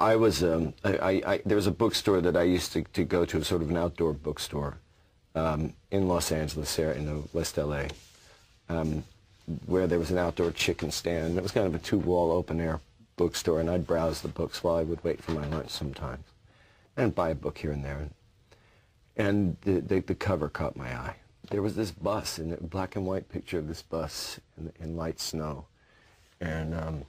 I was, there was a bookstore that I used to go to, sort of an outdoor bookstore in Los Angeles, in West LA, where there was an outdoor chicken stand. It was kind of a two-wall open-air bookstore, and I'd browse the books while I would wait for my lunch sometimes, and buy a book here and there. And the cover caught my eye. There was this bus, a black and white picture of this bus in light snow, and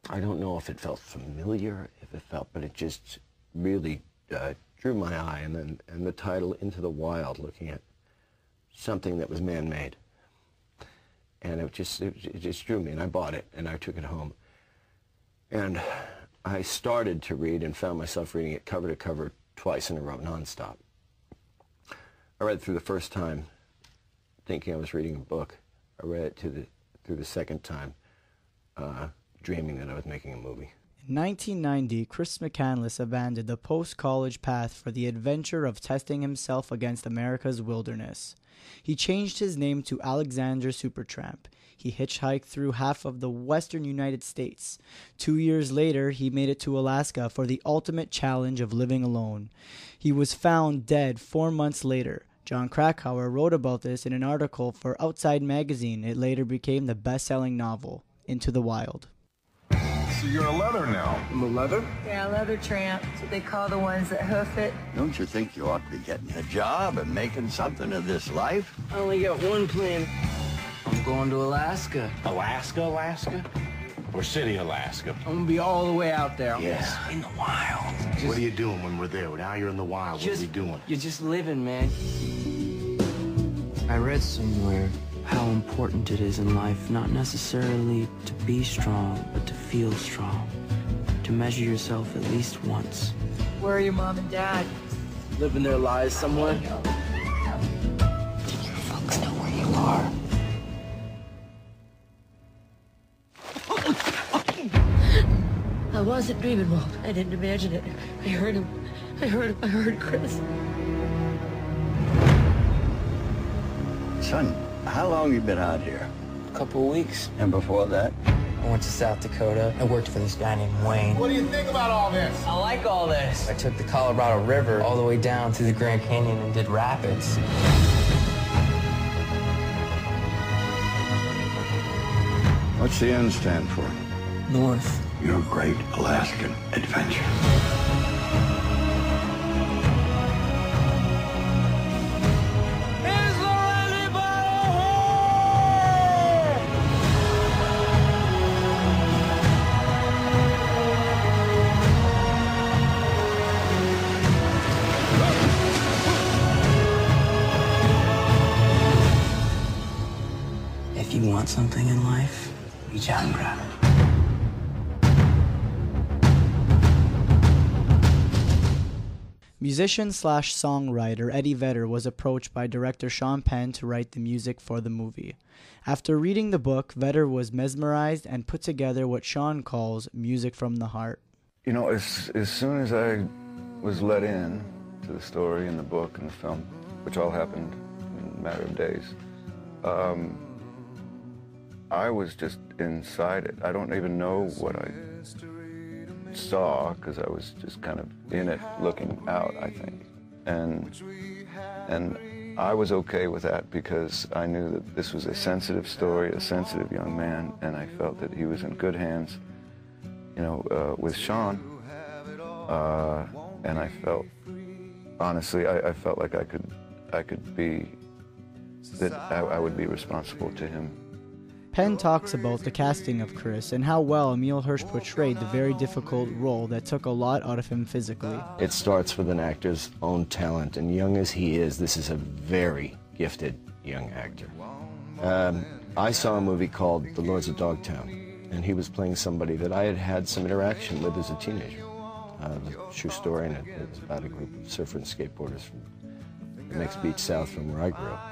I don't know if it felt familiar, but it just really drew my eye. And the title, Into the Wild, looking at something that was man-made, and it just drew me, and I bought it, and I took it home, and I started to read and found myself reading it cover to cover twice in a row, nonstop. I read it through the first time, thinking I was reading a book. I read it through the second time, dreaming that I was making a movie. In 1990, Chris McCandless abandoned the post-college path for the adventure of testing himself against America's wilderness. He changed his name to Alexander Supertramp. He hitchhiked through half of the western United States. 2 years later, he made it to Alaska for the ultimate challenge of living alone. He was found dead 4 months later. John Krakauer wrote about this in an article for Outside Magazine. It later became the best-selling novel, Into the Wild. So you're a leather now. I'm a leather? Yeah, leather tramp. That's what they call the ones that hoof it. Don't you think you ought to be getting a job and making something of this life? I only got one plan. I'm going to Alaska. Alaska? Or City, Alaska? I'm gonna be all the way out there. Yes, in the wild. What are you doing when we're there? Now you're in the wild. What are we doing? You're just living, man. I read somewhere how important it is in life not necessarily to be strong, but to feel strong. To measure yourself at least once. Where are your mom and dad? Living their lives somewhere. Do your folks know where you are? I wasn't dreaming, Walt. I didn't imagine it. I heard him. I heard Chris. Son, how long you been out here? A couple of weeks. And before that? I went to South Dakota. I worked for this guy named Wayne. What do you think about all this? I like all this. I took the Colorado River all the way down through the Grand Canyon and did rapids. What's the N stand for? North. Your great Alaskan adventure. If you want something in life, reach out and grab it. Musician/songwriter Eddie Vedder was approached by director Sean Penn to write the music for the movie. After reading the book, Vedder was mesmerized and put together what Sean calls music from the heart. You know, as soon as I was let in to the story and the book and the film, which all happened in a matter of days, I was just inside it. I don't even know what I saw, because I was just kind of in it, looking out, I think. And I was okay with that, because I knew that this was a sensitive story, a sensitive young man, and I felt that he was in good hands, you know, with Sean. And I felt, honestly, I felt like I could be, that I would be responsible to him. Penn talks about the casting of Chris and how well Emile Hirsch portrayed the very difficult role that took a lot out of him physically. It starts with an actor's own talent, and young as he is, this is a very gifted young actor. I saw a movie called The Lords of Dogtown, and he was playing somebody that I had had some interaction with as a teenager. A true story, and it was about a group of surfers and skateboarders from the next beach south from where I grew up.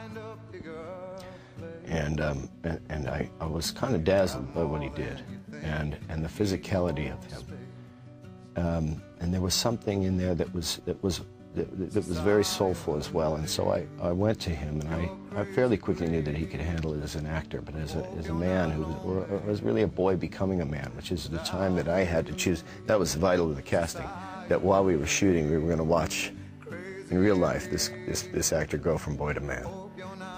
And I was kind of dazzled by what he did, and the physicality of him. And there was something in there that was that was very soulful as well. And so I went to him, and I fairly quickly knew that he could handle it as an actor, but as a man who was really a boy becoming a man, which is the time that I had to choose. That was vital to the casting, that while we were shooting, we were going to watch in real life this actor go from boy to man.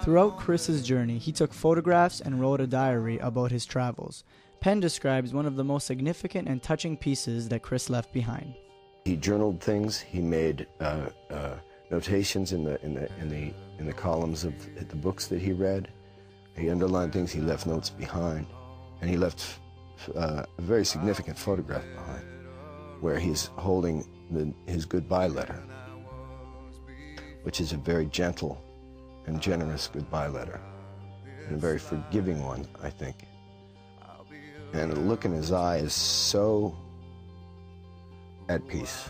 Throughout Chris's journey, he took photographs and wrote a diary about his travels. Penn describes one of the most significant and touching pieces that Chris left behind. He journaled things. He made notations in the columns of the books that he read. He underlined things. He left notes behind, and he left a very significant photograph behind, where he's holding his goodbye letter, which is a very gentle and generous goodbye letter, and a very forgiving one, I think. And the look in his eye is so at peace,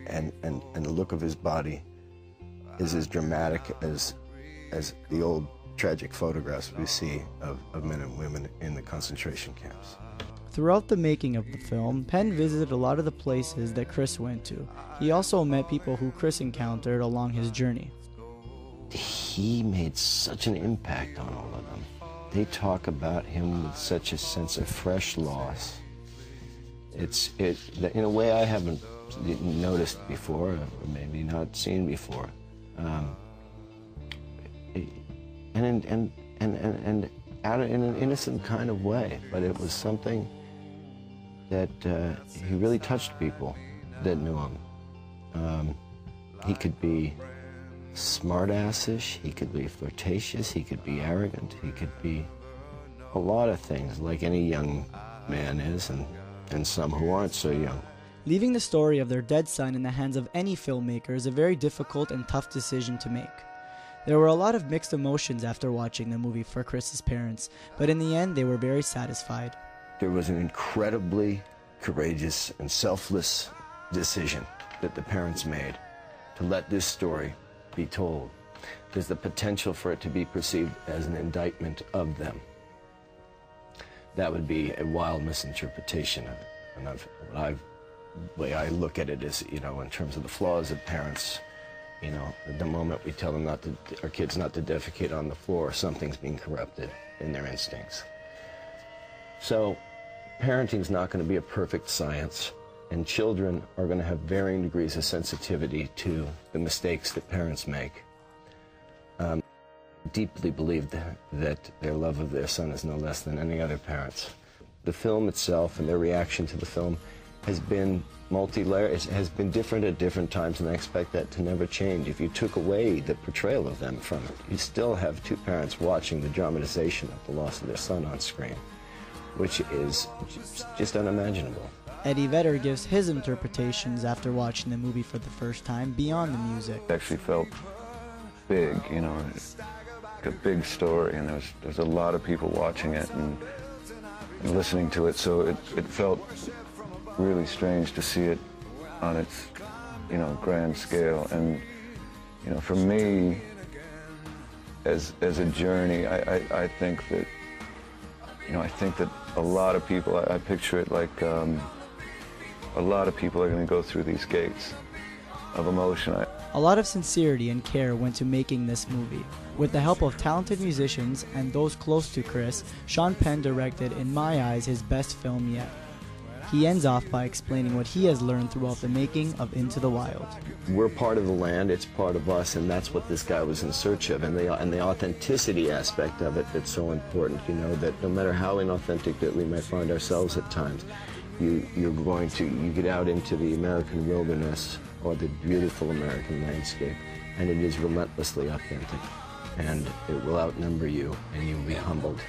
and the look of his body is as dramatic as the old tragic photographs we see of men and women in the concentration camps. Throughout the making of the film, Penn visited a lot of the places that Chris went to. He also met people who Chris encountered along his journey. He made such an impact on all of them. They talk about him with such a sense of fresh loss. In a way I haven't noticed before, or maybe not seen before, and out in an innocent kind of way. But it was something that he really touched people that knew him. He could be smart-assish, he could be flirtatious, he could be arrogant, he could be a lot of things, like any young man is, and some who aren't so young. Leaving the story of their dead son in the hands of any filmmaker is a very difficult and tough decision to make. There were a lot of mixed emotions after watching the movie for Chris's parents, but in the end they were very satisfied. There was an incredibly courageous and selfless decision that the parents made to let this story be told. There's the potential for it to be perceived as an indictment of them. That would be a wild misinterpretation of it. And the way I look at it is, in terms of the flaws of parents, the moment we tell them our kids not to defecate on the floor, something's being corrupted in their instincts. So, parenting's not going to be a perfect science, and children are going to have varying degrees of sensitivity to the mistakes that parents make. Deeply believe that their love of their son is no less than any other parent's. The film itself and their reaction to the film has been multi-layered. It has been different at different times, and I expect that to never change. If you took away the portrayal of them from it, you still have two parents watching the dramatization of the loss of their son on screen, which is just unimaginable. Eddie Vedder gives his interpretations after watching the movie for the first time beyond the music. It actually felt big, like a big story, and there's a lot of people watching it and listening to it, so it felt really strange to see it on its, grand scale. And, for me, as a journey, I think that, a lot of people, I picture it like a lot of people are going to go through these gates of emotion. A lot of sincerity and care went to making this movie. With the help of talented musicians and those close to Chris, Sean Penn directed, in my eyes, his best film yet. He ends off by explaining what he has learned throughout the making of Into the Wild. We're part of the land, it's part of us, and that's what this guy was in search of, and the authenticity aspect of it that's so important, that no matter how inauthentic that we might find ourselves at times, you get out into the American wilderness or the beautiful American landscape, and it is relentlessly authentic, and it will outnumber you, and you'll be humbled